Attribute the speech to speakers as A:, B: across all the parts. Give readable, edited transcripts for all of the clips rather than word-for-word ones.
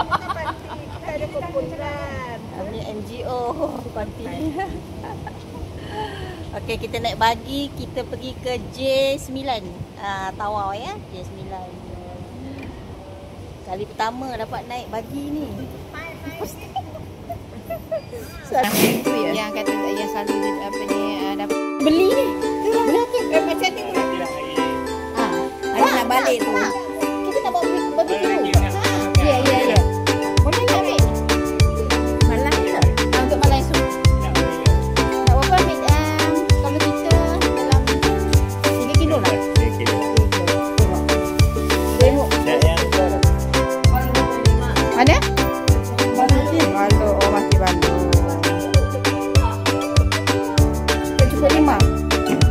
A: Kita ada kumpulan.
B: Kami NGO parti. Okey, kita naik bagi, kita pergi ke J9. Tawau ya, J9. Kali pertama dapat naik bagi ni. Yang kata yang selalu apa ni dapat beli ni. Berapa? Macam ni. Ada nak balik tu. Kita nak bawa bagi dulu. Ya. Boleh tak ambil? Malam ke? Untuk malam esok. Tak berapa ambil kalau kita dalam 3 kilo lah. 3 kilo. Tengok. Mana? Balu. Oh, masih balu. Cukup 5. Cukup.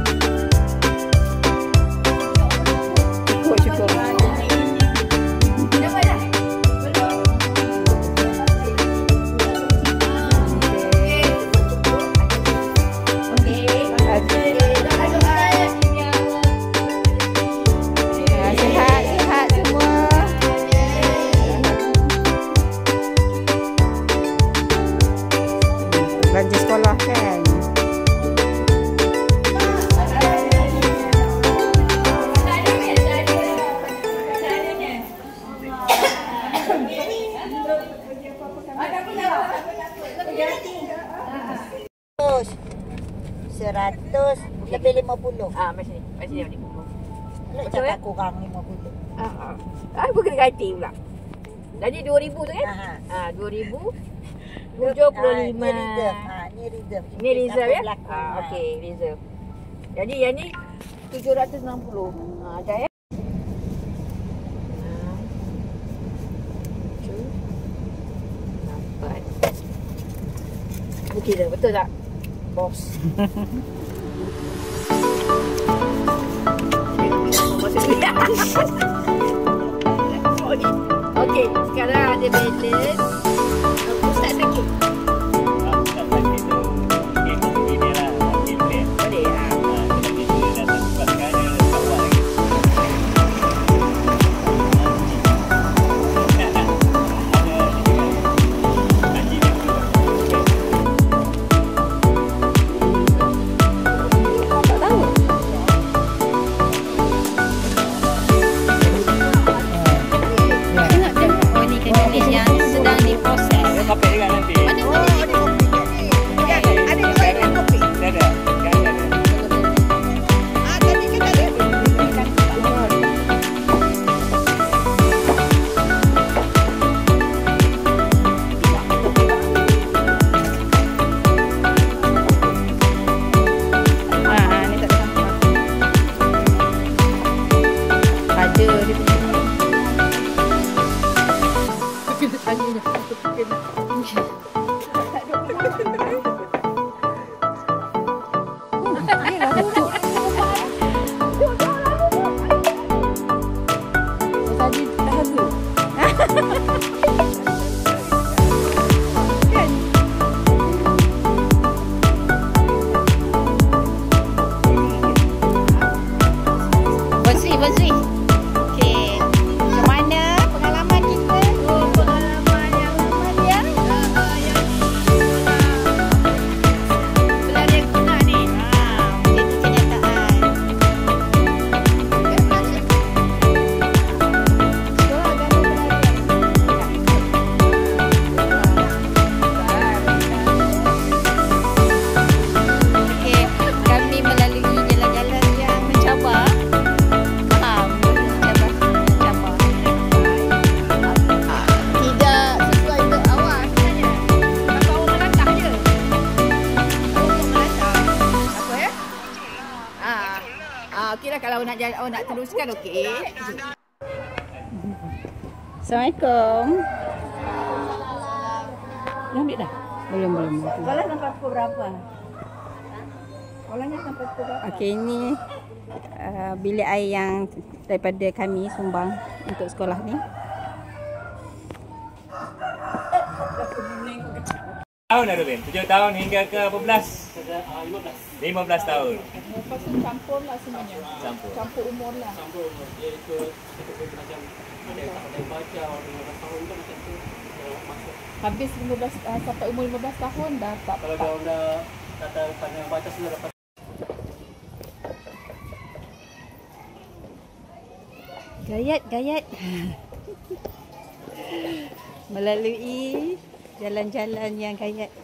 B: Sihat semua. Belajar sekolah kan. Seratus lebih 50.
A: Macam ni.
B: Nak cakap kurang 50.
A: Aku kena ganti pula. Jadi 2000 tu kan? 2000 75.
B: Ni reserve.
A: Ni reserve ya? Okey, reserve. Jadi yang ni 760. Macam ya? Okey dah, betul tak? Bos. Okey, sekarang ada balance. Aku tak sakit.
C: Tak sakit tu. Okey, ini lah. Boleh.
A: Boleh lah.
C: Kita dah sebab sekarang awak lagi.
B: Bazri. Okey. Macam mana pengalaman kita?
A: Pengalaman yang lumayan. Yang belah dia guna ni.
B: Itu kenyataan. Okey, kami melalui jalan-jalan yang mencabar.
A: Okeylah kalau nak jalan, nak teruskan okey.
B: Assalamualaikum.
A: Dah ambil dah?
B: Belum.
A: Sekolah sampai pukul berapa? Sekolahnya sampai pukul berapa?
B: Okey, ini bilik air yang daripada kami sumbang untuk sekolah ni.
C: Tahun dah Ruben? 7 tahun hingga ke berapa belas? 15 tahun.
A: Lepas tu campur lah semuanya. Campur umur lah.
D: Campur umur. Dia ikut macam ada baca 15 tahun tu macam tu.
B: Habis 15 sampai umur 15 tahun dapat.
D: Kalau dia udah kata pandang batas sudah dapat.
B: Gayat. Melalui jalan-jalan yang gayat.